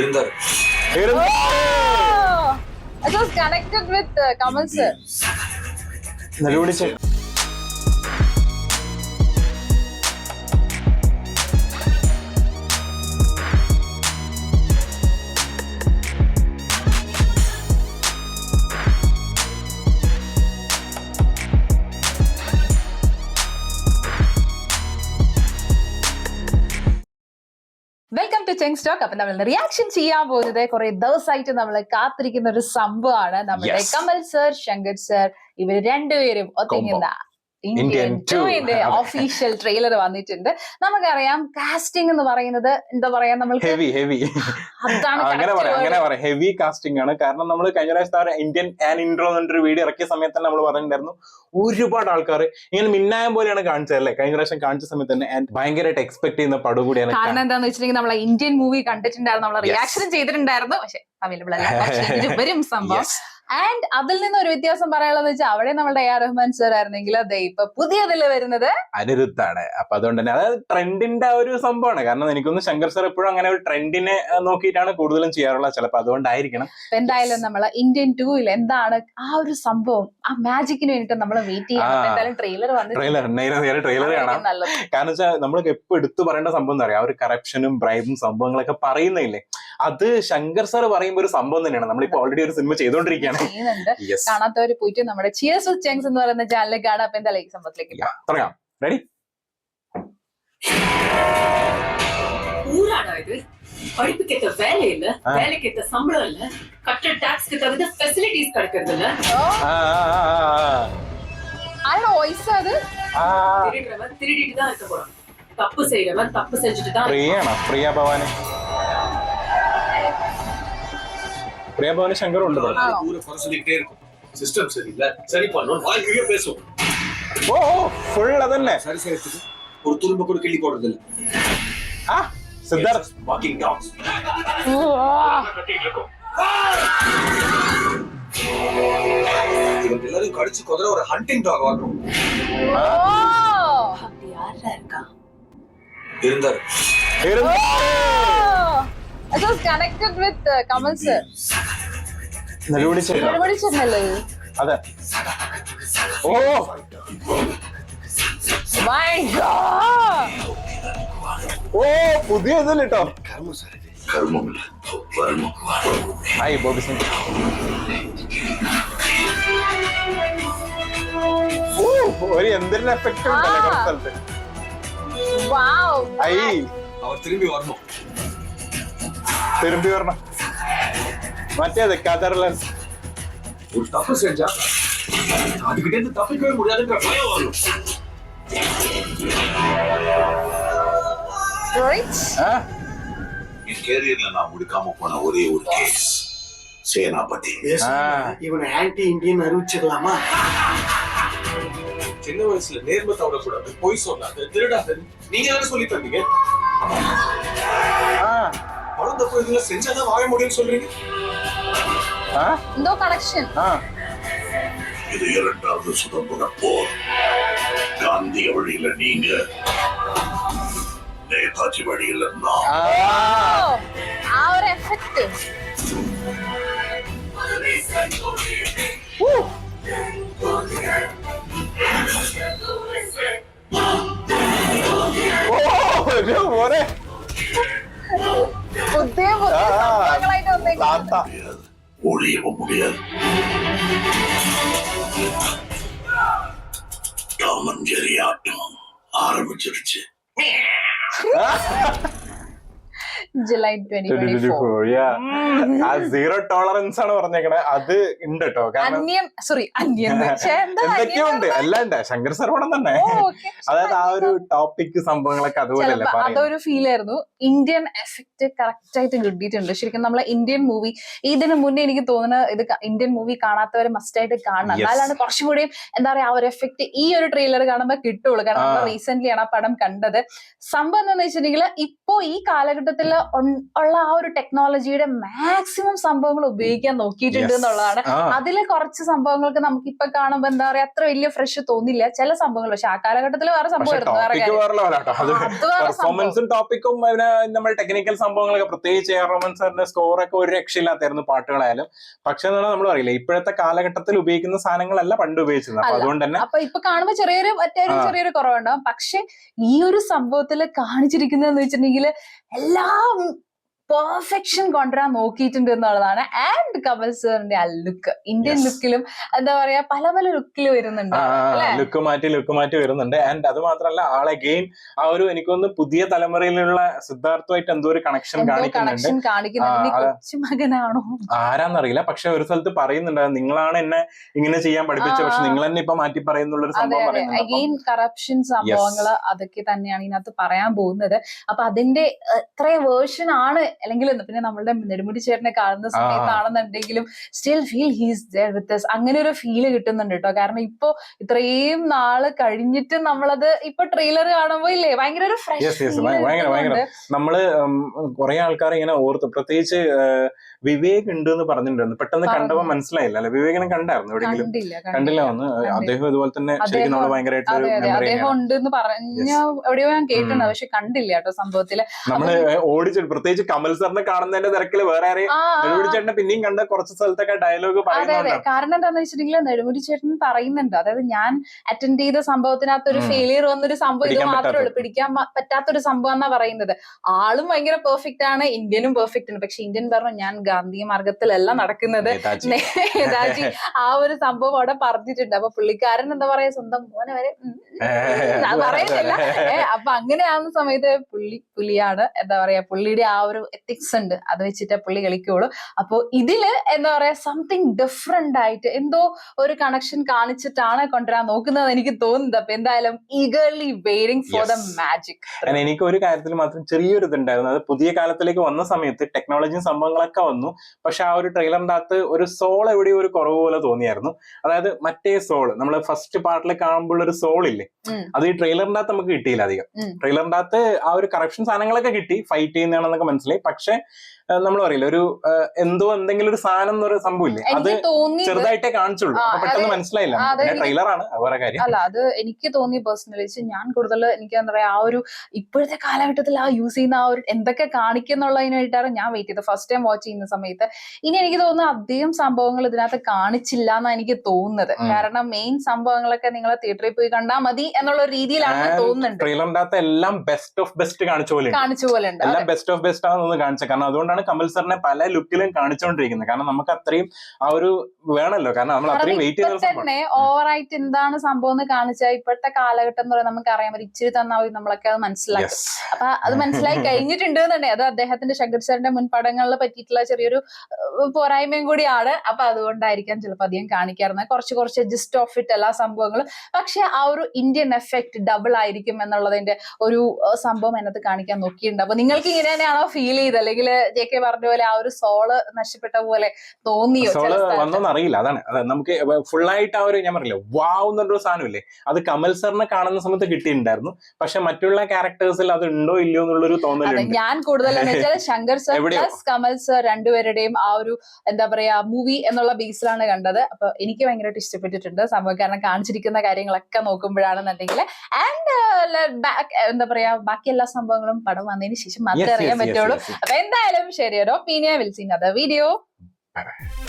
இருந்தார். Oh, it was connected with Kamal sir. നെടുപിടിച്ച് welcome to ചെങ് സ്റ്റോക്ക്. അപ്പൊ നമ്മൾ റിയാക്ഷൻ ചെയ്യാൻ പോകുന്നത് കുറെ ദിവസമായിട്ട് നമ്മൾ കാത്തിരിക്കുന്ന ഒരു സംഭവമാണ്. നമ്മുടെ Yes. Kamal sir, Shankar sir, ഇവർ രണ്ടുപേരും ഒത്തിങ്ങുന്ന ഇന്ത്യൻ 2 ഒഫീഷ്യൽ ട്രെയിലർ വന്നിട്ടുണ്ട്. നമുക്കറിയാം കാസ്റ്റിംഗ് എന്ന് പറയുന്നത് എന്താ പറയാ, നമ്മൾക്ക് ഹെവി അതാണ് അങ്ങനെ പറയാം ഹെവി കാസ്റ്റിംഗ് ആണ്. കാരണം നമ്മൾ കഴിഞ്ഞ പ്രാവശ്യത്തെ ഇന്ത്യൻ ആൻഡ് ഇൻട്രോ എന്നൊരു വീഡിയോ ഇറക്കിയ സമയത്ത് തന്നെ നമ്മൾ പറഞ്ഞിട്ടുണ്ടായിരുന്നു ഒരുപാട് ആൾക്കാർ ഇങ്ങനെ മിന്നായം പോലെയാണ് കാണിച്ചത് അല്ലേ. കഴിഞ്ഞ പ്രാവശ്യം കാണിച്ച സമയത്ത് തന്നെ ഭയങ്കരമായിട്ട് എക്സ്പെക്ട് ചെയ്യുന്ന പടം കൂടിയാണ്. കാരണം എന്താന്ന് വെച്ചിട്ടുണ്ടെങ്കിൽ നമ്മളെ ഇന്ത്യൻ മൂവി കണ്ടിട്ടുണ്ടായിരുന്നു, നമ്മൾ റിയാക്ഷൻ ചെയ്തിട്ടുണ്ടായിരുന്നു, പക്ഷെ അവൈലബിൾ അല്ല. പക്ഷേ ഇതിൽ വരും സംഭവം. ആൻഡ് അതിൽ നിന്ന് ഒരു വ്യത്യാസം പറയാനുള്ളത് വെച്ചാൽ അവിടെ നമ്മുടെ AR റഹ്മാൻ സർ ആയിരുന്നെങ്കിൽ അതെ ഇപ്പൊ പുതിയതിൽ വരുന്നത് അനിരുദ്ധാണ്. അപ്പൊ അതുകൊണ്ട് തന്നെ അതായത് ട്രെൻഡിന്റെ ആ ഒരു സംഭവമാണ്. കാരണം എനിക്കൊന്ന് ശങ്കർ സർ എപ്പോഴും അങ്ങനെ ഒരു ട്രെൻഡിനെ നോക്കിയിട്ടാണ് കൂടുതലും ചെയ്യാറുള്ളത്. ചിലപ്പോൾ അതുകൊണ്ടായിരിക്കണം. എന്തായാലും നമ്മള് ഇന്ത്യൻ 2 എന്താണ് ആ ഒരു സംഭവം, ആ മാജിക്കിന് വേണ്ടിട്ട് നമ്മൾ വെയിറ്റ് ചെയ്യാം. എന്തായാലും ട്രെയിലർ ട്രെയിലർ കാണാം. കാരണം വെച്ചാൽ നമ്മൾക്ക് എപ്പോ എടുത്തു പറയേണ്ട സംഭവം എന്താ പറയാ, ആ ഒരു കറപ്ഷനും ബ്രൈബും സംഭവങ്ങളൊക്കെ പറയുന്നില്ലേ, അത് ശങ്കർ സാർ പറയുമ്പോ ഒരു സംഭവം തന്നെയാണ്. നമ്മളിപ്പോ ഓൾറെഡി ഒരു സിനിമ ചെയ്തോണ്ടിരിക്കുകയാണ്. കാണാത്തവര് പോയിട്ട് നമ്മുടെ ചിയേഴ്സ് വിത്ത് ചെങ്സ് എന്ന് പറയുന്ന ചാനലിൽ കാണാം. അപ്പൊ എന്തായാലും ഈ സംഭവത്തിലേക്ക് തുടങ്ങാം. റെഡി? ஊராடா இது? படிப்புக்கேத்த வேலை இல்ல, வேலைக்கேத்த சம்பளம் இல்ல, கட்ட டாக்ஸ்க்கு தகுந்த ஃபெசிலிட்டிஸ் கிடைக்கிறது இல்ல. ആരുടെ വോയിസ് അത്? திருடுறவன் திருடிட்டு தான் இருக்க போறான், தப்பு செய்யறவன் தப்பு செஞ்சுட்டு தான். പ്രിയ ഭവാനി ശങ്കർ ഉണ്ട്. ஊரை குறை சொல்லிக்கிட்டே இருக்கும். சிஸ்டம் சரியில்லை, சரி பண்ணணும், வாழ்க்கையே பேசும். ഓ ഫുൾ അതന്നെ. சரி செய்யறதுக்கு ஒரு துரும்ப கூட கிள்ளி போடுறது இல்ல. Siddharth walking talks. இவங்க எல்லாரும் கடிச்சு கொதற ஒரு ஹண்டிங் டாக் வரணும். அப்படி யாரா இருக்கா? இருந்தார். It was connected with Kamal sir. നെടുപിടിച്ചല്ലേ? അതെ. ഓ My God. ഓ പുതിയ ഇതല്ലേ കേട്ടോ. கர்மம் இல்ல, வர்மம். ഹായ് ബോബി സിംഗ്. ഒരു എന്തൊരു എഫക്ട് ഉണ്ടല്ലോ കുറച്ച് സ്ഥലത്ത്. Wow. அவர் திரும்பி வரணும். തിരുമ്പി വരണം. മറ്റേത് കതർലൻ ஒரு தப்பு செஞ்சா அதுகிட்ட இருந்து தப்பிக்கவே முடியாதுன்ற பயம் வரணும். Right? என் கேரியர்ல நான் முடிக்காம போன ஒரே ஒரு கேஸ் சேனாபதி. இவனை ஆன்டி இந்தியன் அறிவிச்சிடலாமா? சின்ன வயசுல நேர்மை தவறக்கூடாது, பொய் சொல்லாது, திருடாது, நீங்க என்ன சொல்லி தந்தீங்க? பணம் தப்பு இதுல செஞ்சாதான் வாழ முடியும்னு சொல்றீங்க. No connection. இது இரண்டாவது சுதந்திர போர். காந்திய வழியில நீங்க, நேதாஜி வழியில நான். ആ ഒരു എഫക്ട്. പുതിയ സംഭവങ്ങളായിട്ട് വന്നേക്കുന്നത്. ஒழியவும் முடியாது. டாமன் ஜெரி ஆட்டம் ஆரம்பிச்சிருச்சு. ജൂലൈ 2024. ആ സീറോ ടോളറൻസ് ആണ് പറഞ്ഞേക്കണേ. അത് ഉണ്ട് കേട്ടോ. എന്തൊക്കെയോ ഉണ്ട്. എല്ലാം ഉണ്ട്. ശങ്കർ സർ പടം തന്നെ. അതായത് ആ ഒരു ടോപ്പിക് സംഭവങ്ങളൊക്കെ അതുപോലെയല്ലേ അതൊരു ഫീൽ ആയിരുന്നു. ഇന്ത്യൻ എഫക്ട് കറക്റ്റ് ആയിട്ട് കിട്ടിയിട്ടുണ്ട്. ശരിക്കും നമ്മളെ ഇന്ത്യൻ മൂവി ഇതിന് മുന്നേ എനിക്ക് തോന്നുന്നത് ഇത് ഇന്ത്യൻ മൂവി കാണാത്തവരെ മസ്റ്റ് ആയിട്ട് കാണണം. എന്നാലാണ് കുറച്ചും കൂടിയും എന്താ പറയാ ആ ഒരു എഫക്ട് ഈ ഒരു ട്രെയിലർ കാണുമ്പോൾ കിട്ടുള്ളൂ. കാരണം നമ്മൾ റീസെന്റ് ആണ് ആ പടം കണ്ടത്. സംഭവം എന്താണെന്ന് വെച്ചിട്ടുണ്ടെങ്കിൽ ഇപ്പോ ഈ കാലഘട്ടത്തിൽ ഉള്ള ആ ഒരു ടെക്നോളജിയുടെ മാക്സിമം സംഭവങ്ങൾ ഉപയോഗിക്കാൻ നോക്കിയിട്ടുണ്ട് എന്നുള്ളതാണ്. അതിലെ കുറച്ച് സംഭവങ്ങൾക്ക് നമുക്ക് ഇപ്പൊ കാണുമ്പോ എന്താ പറയാ അത്ര വലിയ ഫ്രഷ് തോന്നില്ല ചില സംഭവങ്ങൾ. പക്ഷെ ആ കാലഘട്ടത്തിൽ വേറെ പെർഫോമൻസും ടോപ്പിക്കും നമ്മൾ ടെക്നിക്കൽ സംഭവങ്ങളൊക്കെ പ്രത്യേകിച്ച് റോമൻ സാറിന്റെ സ്കോറൊക്കെ ഒരു രക്ഷയില്ലാത്തായിരുന്നു പാട്ടുകളായാലും. പക്ഷെ നമ്മൾ പറയില്ല ഇപ്പോഴത്തെ കാലഘട്ടത്തിൽ ഉപയോഗിക്കുന്ന സാധനങ്ങളല്ല പണ്ട് ഉപയോഗിച്ചിരുന്നത്. അപ്പൊ അതുകൊണ്ട് തന്നെ അപ്പൊ ഇപ്പൊ കാണുമ്പോ ചെറിയൊരു കുറവുണ്ടാവും. പക്ഷെ ഈ ഒരു സംഭവത്തിൽ കാണിച്ചിരിക്കുന്നതെന്ന് വെച്ചിട്ടുണ്ടെങ്കിൽ എല്ലാം പെർഫെക്ഷൻ കൊണ്ടുവരാൻ നോക്കിയിട്ടുണ്ട് എന്നുള്ളതാണ്. ആൻഡ് കമൽ സാറിന്റെ ആ ലുക്ക് ഇന്ത്യൻ ലുക്കിലും എന്താ പറയാ പല പല ലുക്കിൽ വരുന്നുണ്ട്, ലുക്ക് മാറ്റി വരുന്നുണ്ട്. ആൻഡ് അത് മാത്രമല്ല ആളെ ഗെയിം ആ ഒരു എനിക്കൊന്ന് പുതിയ തലമുറയിലുള്ള സിദ്ധാർത്ഥമായിട്ട് എന്തോ ഒരു കണക്ഷൻ കാണിക്കുന്നുണ്ട്. കൊച്ചുമകനാണോ ആരാന്നറിയില്ല. പക്ഷെ ഒരു സ്ഥലത്ത് പറയുന്നുണ്ട് നിങ്ങളാണ് എന്നെ ഇങ്ങനെ ചെയ്യാൻ പഠിപ്പിച്ചത്, പക്ഷെ നിങ്ങൾ തന്നെ ഇപ്പൊ മാറ്റി പറയുന്നുള്ള ഒരു സംഭവം. അഗെയിൻ കറപ്ഷൻ സംഭവങ്ങള് അതൊക്കെ തന്നെയാണ് ഇതിനകത്ത് പറയാൻ പോകുന്നത്. അപ്പൊ അതിന്റെ എത്ര വേർഷൻ ആണ് അല്ലെങ്കിൽ പിന്നെ നമ്മളുടെ നെടുമുടി ചേട്ടനെ കാണുന്ന സമയത്താണെന്നുണ്ടെങ്കിലും still feel he's there with us. അങ്ങനെ ഒരു ഫീല് കിട്ടുന്നുണ്ട് കേട്ടോ. കാരണം ഇപ്പൊ ഇത്രയും നാള് കഴിഞ്ഞിട്ട് നമ്മളത് ഇപ്പൊ ട്രെയിലർ കാണുമ്പോ ഇല്ലേ ഭയങ്കര ഒരു ഫ്രഷ്. നമ്മള് കുറെ ആൾക്കാർ ഇങ്ങനെ ഓർത്ത്, പ്രത്യേകിച്ച് വിവേക് ഉണ്ട് എന്ന് പറഞ്ഞിട്ടുണ്ടായിരുന്നു. പെട്ടെന്ന് കണ്ടപ്പോ മനസ്സിലായില്ല അല്ലെ? വിവേകിനെ കണ്ടായിരുന്നു എവിടെയെങ്കിലും? കണ്ടില്ല വന്ന്. അദ്ദേഹം ഇതുപോലെ തന്നെ ശരിക്കും നമ്മള് ഭയങ്കരമായിട്ട് അദ്ദേഹം ഉണ്ട് എന്ന് പറഞ്ഞ എവിടെയോ ഞാൻ കേട്ടിട്ടുണ്ട്, പക്ഷെ കണ്ടില്ല കേട്ടോ സംഭവത്തില്. നമ്മള് ഓടിച്ചു, പ്രത്യേകിച്ച് കമൽ സാറിനെ കാണുന്നതിന്റെ തിരക്കിൽ വേറെ നെടുമുടി ചേട്ടനെ പിന്നെയും കണ്ട കുറച്ച് സ്ഥലത്തൊക്കെ ഡയലോഗ് പറയുന്നുണ്ട്. കാരണം എന്താന്ന് വെച്ചിട്ടുണ്ടെങ്കിൽ നെടുമുടി ചേട്ടൻ പറയുന്നുണ്ട്, അതായത് ഞാൻ അറ്റൻഡ് ചെയ്ത സംഭവത്തിനകത്ത് ഒരു ഫെയിലിയർ വന്നൊരു സംഭവം ഇത് മാത്രമേ ഉള്ളൂ, പിടിക്കാൻ പറ്റാത്തൊരു സംഭവം എന്നാ പറയുന്നത്. ആളും ഭയങ്കര പെർഫെക്റ്റ് ആണ്, ഇന്ത്യനും പെർഫെക്റ്റ് ആണ്. പക്ഷെ ഇന്ത്യൻ പറഞ്ഞു ഞാൻ ഗാന്ധി മാർഗത്തിലല്ല നടക്കുന്നത്, നേതാജി ആ ഒരു സംഭവം അവിടെ പറഞ്ഞിട്ടുണ്ട്. അപ്പൊ പുള്ളിക്കാരൻ എന്താ പറയാ സ്വന്തം മോനെ വരെ പറയുന്നില്ല. അപ്പൊ അങ്ങനെയാവുന്ന സമയത്ത് പുള്ളിയാണ് എന്താ പറയാ പുള്ളിയുടെ ആ ഒരു എത്തിക്സ് ഉണ്ട്, അത് വെച്ചിട്ട് പുള്ളി കളിക്കുള്ളൂ. അപ്പൊ ഇതില് എന്താ പറയാ സംതിങ് ഡിഫറെന്റ് ആയിട്ട് എന്തോ ഒരു കണക്ഷൻ കാണിച്ചിട്ടാണ് കൊണ്ടുവരാൻ നോക്കുന്നത് എനിക്ക് തോന്നുന്നത്. അപ്പൊ എന്തായാലും eagerly waiting for the magic. എനിക്ക് ഒരു കാര്യത്തിൽ മാത്രം ചെറിയൊരു ഇതുണ്ടായിരുന്നു, അത് പുതിയ കാലത്തിലേക്ക് വന്ന സമയത്ത് ടെക്നോളജിയും സംഭവങ്ങളൊക്കെ വന്നു, പക്ഷെ ആ ഒരു ട്രെയിലറിന്റെ അകത്ത് ഒരു സോൾ എവിടെയോ ഒരു കുറവ് പോലെ തോന്നിയായിരുന്നു. അതായത് മറ്റേ സോൾ നമ്മൾ ഫസ്റ്റ് പാർട്ടിൽ കാണുമ്പോൾ ഒരു സോൾ ഇല്ലേ, അത് ഈ ട്രെയിലറിന്റെ അകത്ത് നമുക്ക് കിട്ടിയില്ല അധികം. ട്രെയിലറിന്റെ അകത്ത് ആ ഒരു കറപ്ഷൻ സാധനങ്ങളൊക്കെ കിട്ടി, ഫൈറ്റ് ചെയ്യുന്നതാണെന്നൊക്കെ മനസ്സിലായി. പക്ഷെ നമ്മൾ പറയില്ല ഒരു എന്തെങ്കിലും ഒരു സാധനം എന്നൊരു സംഭവം ഇല്ലേ, അത് ചെറുതായിട്ടേ കാണിച്ചുള്ളൂ, പെട്ടെന്ന് മനസ്സിലായില്ല. ട്രെയിലറാണ് വേറെ കാര്യം. അല്ല, അത് എനിക്ക് തോന്നി പേഴ്സണലി. ഞാൻ കൂടുതൽ എനിക്ക് എന്താ പറയാ ആ ഒരു ഇപ്പോഴത്തെ കാലഘട്ടത്തിൽ ആ യൂസ് ചെയ്യുന്ന ആ ഒരു എന്തൊക്കെ കാണിക്കുന്നുള്ളതിനായിട്ടാണ് ഞാൻ വെയിറ്റ് ചെയ്തത് ഫസ്റ്റ് ടൈം വാച്ച് ചെയ്യുന്ന സമയത്ത്. ഇനി എനിക്ക് തോന്നുന്നു അധികം സംഭവങ്ങൾ ഇതിനകത്ത് കാണിച്ചില്ല എന്നാണ് എനിക്ക് തോന്നുന്നത്. കാരണം മെയിൻ സംഭവങ്ങളൊക്കെ നിങ്ങൾ തിയേറ്ററിൽ പോയി കണ്ടാൽ മതി എന്നുള്ള രീതിയിലാണ് തോന്നുന്നുണ്ട്. ട്രെയിലറിന്റെ അകത്ത് എല്ലാം ബെസ്റ്റ് ഓഫ് ബെസ്റ്റ് കാണിച്ച പോലെ ഉണ്ട്, എല്ലാം ബെസ്റ്റ് ഓഫ് ബെസ്റ്റ് ആണെന്ന് കാണിച്ചത്. കാരണം അതുകൊണ്ടാണ് കമൽ സാറിനെ പല ലുക്കിലും കാണിച്ചുകൊണ്ടിരിക്കുന്നത്. കാരണം നമുക്ക് അത്രയും ആ ഒരു വേണമല്ലോ, കാരണം നമ്മൾ അത്രയും വെയിറ്റ് ചെയ്ത ഓവറായിട്ട് എന്താണ് സംഭവം എന്ന് കാണിച്ചാൽ ഇപ്പോഴത്തെ കാലഘട്ടം എന്ന് പറയുന്നത് നമുക്ക് അറിയാൻ പറ്റും. ഇച്ചിരി തന്നാൽ നമ്മളൊക്കെ അത് മനസ്സിലാക്കും. അപ്പൊ അത് മനസ്സിലായി കഴിഞ്ഞിട്ടുണ്ട് എന്നുണ്ടെങ്കിൽ അത് അദ്ദേഹത്തിന്റെ ശങ്കർ സാറിന്റെ മുൻ പടങ്ങളിൽ പറ്റിയിട്ടുള്ള ചെറിയൊരു പോരായ്മയും കൂടിയാണ്. അപ്പൊ അതുകൊണ്ടായിരിക്കാം ചിലപ്പോൾ അധികം കാണിക്കാറുണ്ട്, കുറച്ച് ജസ്റ്റ് ഓഫ് ഇറ്റ് എല്ലാ സംഭവങ്ങളും. പക്ഷെ ആ ഒരു ഇന്ത്യൻ എഫക്ട് ഡബിൾ ആയിരിക്കും എന്നുള്ളതിന്റെ ഒരു സംഭവം അതിനകത്ത് കാണിക്കാൻ നോക്കിയിട്ടുണ്ട്. അപ്പൊ നിങ്ങൾക്ക് ഇങ്ങനെ തന്നെയാണോ ഫീൽ ചെയ്ത്, അല്ലെങ്കിൽ ജെ കെ പറഞ്ഞ പോലെ ആ ഒരു സോള് നഷ്ടപ്പെട്ട പോലെ തോന്നിയോ? സോള് വന്നോന്ന് അറിയില്ല. അതാണ് നമുക്ക് ഫുള്ളായിട്ട് ആ ഒരു ഞാൻ പറഞ്ഞില്ല വാവ് എന്നൊരു സാധനമില്ലേ, അത് കമൽ സാറിനെ കാണുന്ന സമയത്ത് കിട്ടിയിട്ടുണ്ടായിരുന്നു. പക്ഷെ മറ്റുള്ള ക്യാരക്ടേഴ്സിൽ അത് ഉണ്ടോ ഇല്ലയോ എന്നുള്ളൊരു തോന്നലുണ്ട്. ഞാൻ കൂടുതൽ Shankar sir plus Kamal sir രണ്ടുപേരുടെയും ആ ഒരു എന്താ പറയാ മൂവി എന്നുള്ള ബേസിലാണ് കണ്ടത്. അപ്പൊ എനിക്ക് ഭയങ്കരമായിട്ട് ഇഷ്ടപ്പെട്ടിട്ടുണ്ട് സംഭവം. കാരണം കാണിച്ചിരിക്കുന്ന കാര്യങ്ങളൊക്കെ നോക്കുമ്പോഴാണെന്നുണ്ടെങ്കിൽ ആൻഡ് എന്താ പറയാ ബാക്കി എല്ലാ സംഭവങ്ങളും പടം വന്നതിന് ശേഷം മാത്രമേ അറിയാൻ പറ്റുള്ളൂ. അപ്പൊ എന്തായാലും ശരി, ഒരു opinion will see another video. Bye bye.